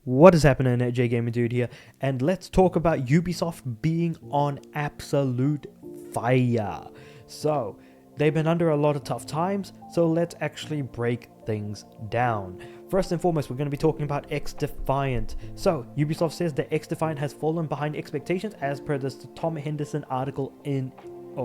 What is happening at J Gaming Dude here, and let's talk about Ubisoft being on absolute fire. So, they've been under a lot of tough times, so let's actually break things down. First and foremost, we're going to be talking about XDefiant. So, Ubisoft says that XDefiant has fallen behind expectations as per this Tom Henderson article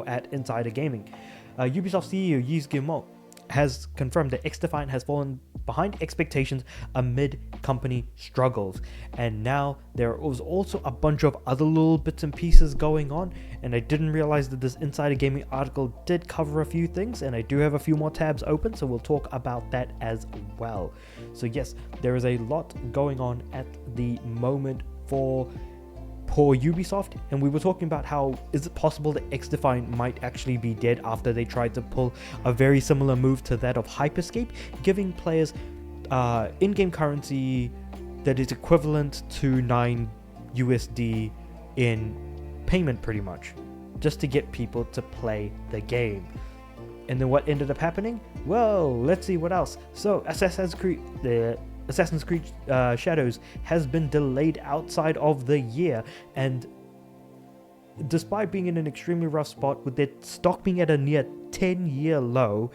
at Insider Gaming. Ubisoft CEO Yves Guillemot has confirmed that XDefiant has fallen behind expectations amid company struggles, and now there was also a bunch of other little bits and pieces going on, and I didn't realize that this Insider Gaming article did cover a few things, and I do have a few more tabs open, so we'll talk about that as well. So yes, there is a lot going on at the moment for poor Ubisoft, and we were talking about how is it possible that XDefiant might actually be dead after they tried to pull a very similar move to that of Hyperscape, giving players in-game currency that is equivalent to 9 USD in payment, pretty much, just to get people to play the game. And then what ended up happening? Well, let's see what else. So Assassin's Creed Shadows has been delayed outside of the year, and despite being in an extremely rough spot with their stock being at a near 10-year low,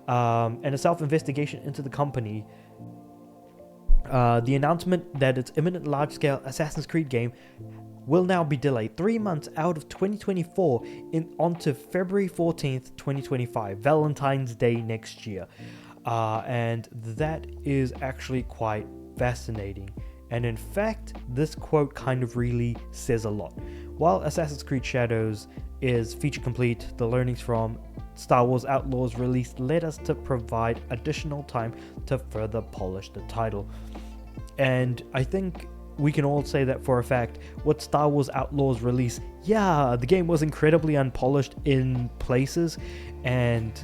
and a self-investigation into the company, the announcement that its imminent large-scale Assassin's Creed game will now be delayed 3 months out of 2024 onto February 14th, 2025, Valentine's Day next year. And that is actually quite fascinating. And in fact, this quote kind of really says a lot. While Assassin's Creed Shadows is feature complete, the learnings from Star Wars Outlaws release led us to provide additional time to further polish the title. And I think we can all say that for a fact. With Star Wars Outlaws release, yeah, the game was incredibly unpolished in places, and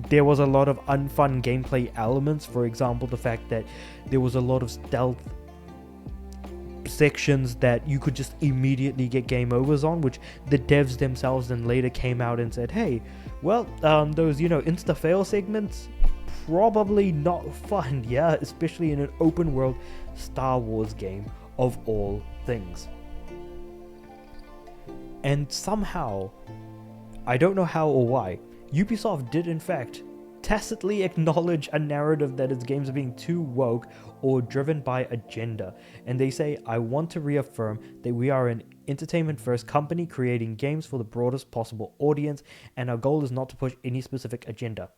there was a lot of unfun gameplay elements. For example, the fact that there was a lot of stealth sections that you could just immediately get game overs on, which the devs themselves then later came out and said, hey, well, those, insta fail segments, probably not fun, yeah, especially in an open world Star Wars game of all things. And somehow, I don't know how or why, Ubisoft did in fact tacitly acknowledge a narrative that its games are being too woke or driven by agenda, and they say, I want to reaffirm that we are an entertainment first company creating games for the broadest possible audience, and our goal is not to push any specific agenda.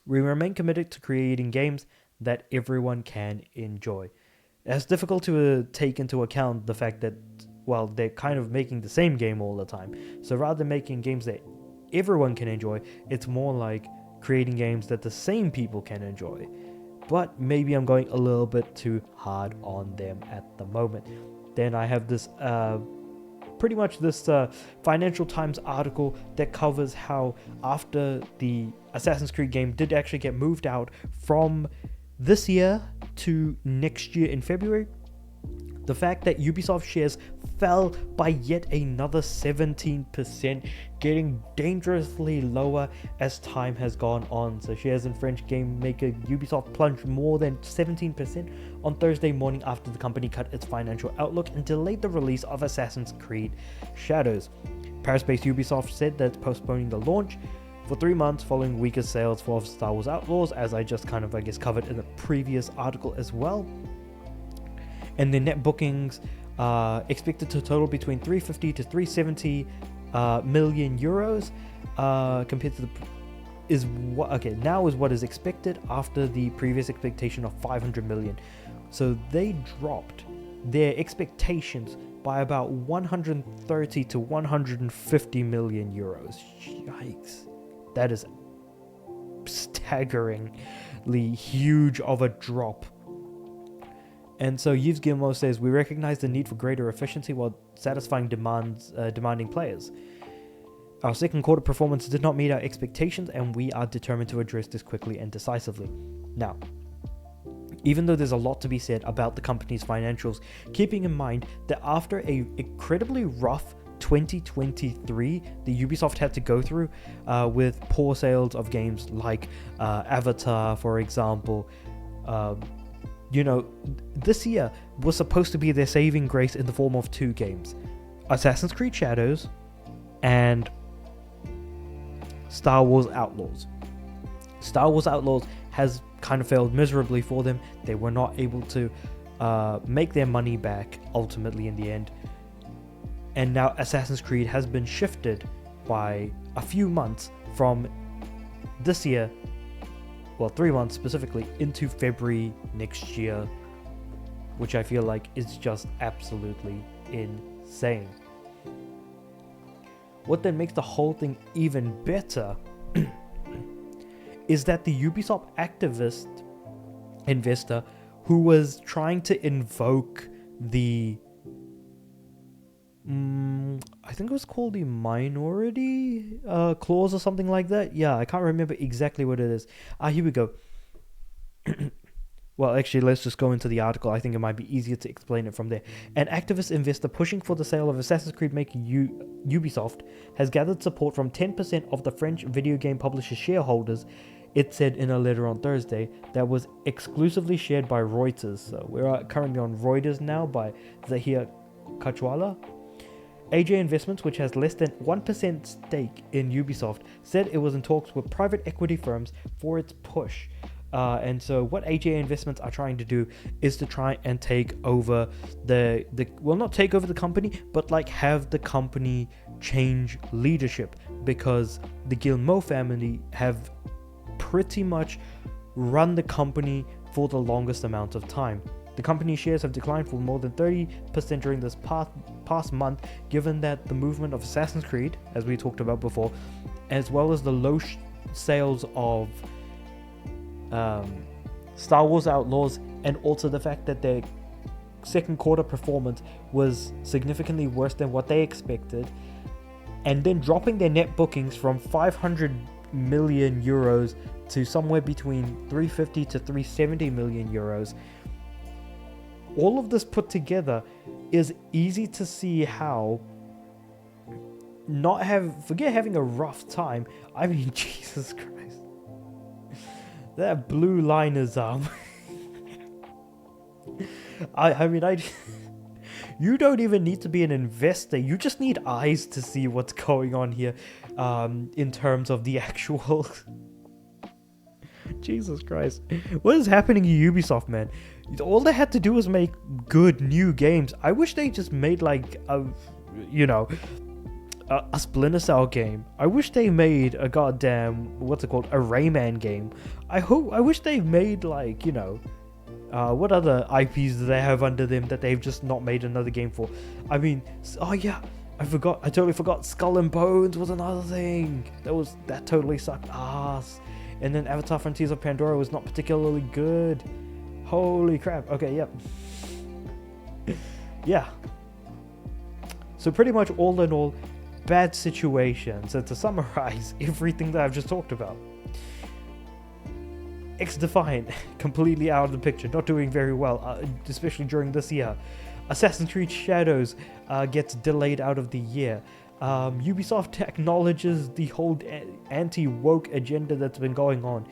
We remain committed to creating games that everyone can enjoy. It's difficult to take into account the fact that, well, they're kind of making the same game all the time, so rather than making games that everyone can enjoy, it's more like creating games that the same people can enjoy. But maybe I'm going a little bit too hard on them at the moment. Then I have this pretty much this Financial Times article that covers how after the Assassin's Creed game did actually get moved out from this year to next year in February, the fact that Ubisoft shares fell by yet another 17%, getting dangerously lower as time has gone on. So shares in French game maker Ubisoft plunged more than 17% on Thursday morning after the company cut its financial outlook and delayed the release of Assassin's Creed Shadows. Paris-based Ubisoft said that it's postponing the launch for 3 months following weaker sales for Star Wars Outlaws, as I just kind of, covered in the previous article as well. And the net bookings expected to total between 350 to 370 million euros, compared to now is what is expected after the previous expectation of 500 million. So they dropped their expectations by about 130 to 150 million euros. Yikes. That is staggeringly huge of a drop. And so Yves Guillemot says, we recognize the need for greater efficiency while satisfying demanding players. Our second quarter performance did not meet our expectations, and we are determined to address this quickly and decisively. Now, even though there's a lot to be said about the company's financials, keeping in mind that after an incredibly rough 2023 the Ubisoft had to go through, with poor sales of games like Avatar, for example, this year was supposed to be their saving grace in the form of 2 games: Assassin's Creed Shadows and Star Wars Outlaws. Star Wars Outlaws has kind of failed miserably for them. They were not able to make their money back ultimately in the end. And now Assassin's Creed has been shifted by a few months from this year, well, 3 months specifically, into February next year, which I feel like is just absolutely insane. What then makes the whole thing even better is that the Ubisoft activist investor who was trying to invoke the I think it was called the minority clause or something like that. Yeah, I can't remember exactly what it is. Here we go. Well, actually, let's just go into the article. I think it might be easier to explain it from there. An activist investor pushing for the sale of Assassin's Creed maker Ubisoft has gathered support from 10% of the French video game publisher's shareholders, it said in a letter on Thursday that was exclusively shared by Reuters. So we're currently on Reuters now by Zahir Kachwala. AJ Investments, which has less than 1% stake in Ubisoft, said it was in talks with private equity firms for its push. And so what AJ Investments are trying to do is to try and take over not take over the company, but like have the company change leadership, because the Guillemot family have pretty much run the company for the longest amount of time. The company shares have declined for more than 30% during this past month, given that the movement of Assassin's Creed, as we talked about before, as well as the low sales of Star Wars Outlaws, and also the fact that their second quarter performance was significantly worse than what they expected, and then dropping their net bookings from 500 million euros to somewhere between 350 to 370 million euros. All of this put together is easy to see how forget having a rough time. I mean, Jesus Christ. That blue line is you don't even need to be an investor. You just need eyes to see what's going on here in terms of the actual Jesus Christ. What is happening to Ubisoft, man? All they had to do was make good new games. I wish they just made like a Splinter Cell game. I wish they made a goddamn, a Rayman game. I wish they made like, what other IPs do they have under them that they've just not made another game for? I mean, oh yeah, I totally forgot. Skull and Bones was another thing. That totally sucked ass. And then Avatar Frontiers of Pandora was not particularly good. Holy crap. Okay, yep. Yeah. So pretty much all in all, bad situation. So to summarize everything that I've just talked about, XDefiant completely out of the picture, not doing very well, especially during this year. Assassin's Creed Shadows gets delayed out of the year. Ubisoft acknowledges the whole anti-woke agenda that's been going on.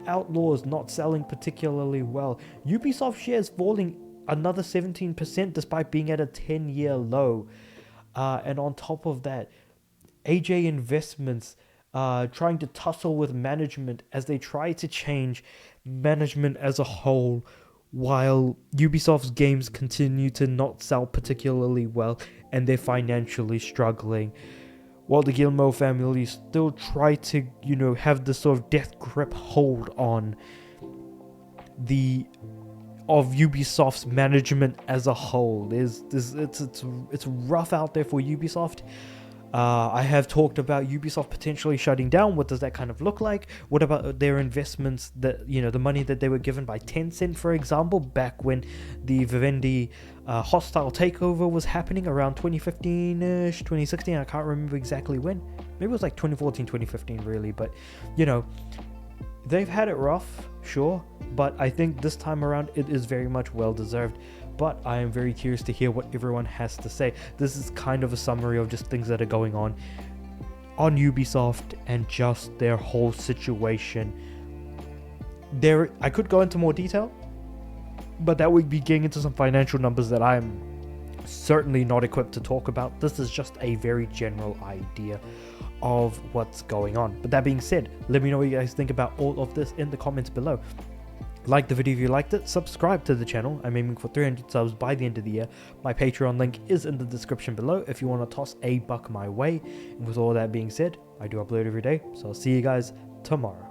Outlaws not selling particularly well. Ubisoft shares falling another 17% despite being at a 10-year low. And on top of that, AJ Investments trying to tussle with management as they try to change management as a whole, while Ubisoft's games continue to not sell particularly well and they're financially struggling, while the Guillemot family still try to, have this sort of death grip hold on of Ubisoft's management as a whole. It's rough out there for Ubisoft. I have talked about Ubisoft potentially shutting down. What does that kind of look like? What about their investments, that the money that they were given by Tencent, for example, back when the Vivendi hostile takeover was happening around 2015-ish, 2016, I can't remember exactly when. Maybe it was like 2014, 2015 really, but they've had it rough, sure, but I think this time around it is very much well deserved. But I am very curious to hear what everyone has to say. This is kind of a summary of just things that are going on Ubisoft and just their whole situation. I could go into more detail, but that would be getting into some financial numbers that I'm certainly not equipped to talk about. This is just a very general idea of what's going on. But that being said, let me know what you guys think about all of this in the comments below. Like the video if you liked it, subscribe to the channel. I'm aiming for 300 subs by the end of the year. My Patreon link is in the description below if you want to toss a buck my way. And with all that being said, I do upload every day, so I'll see you guys tomorrow.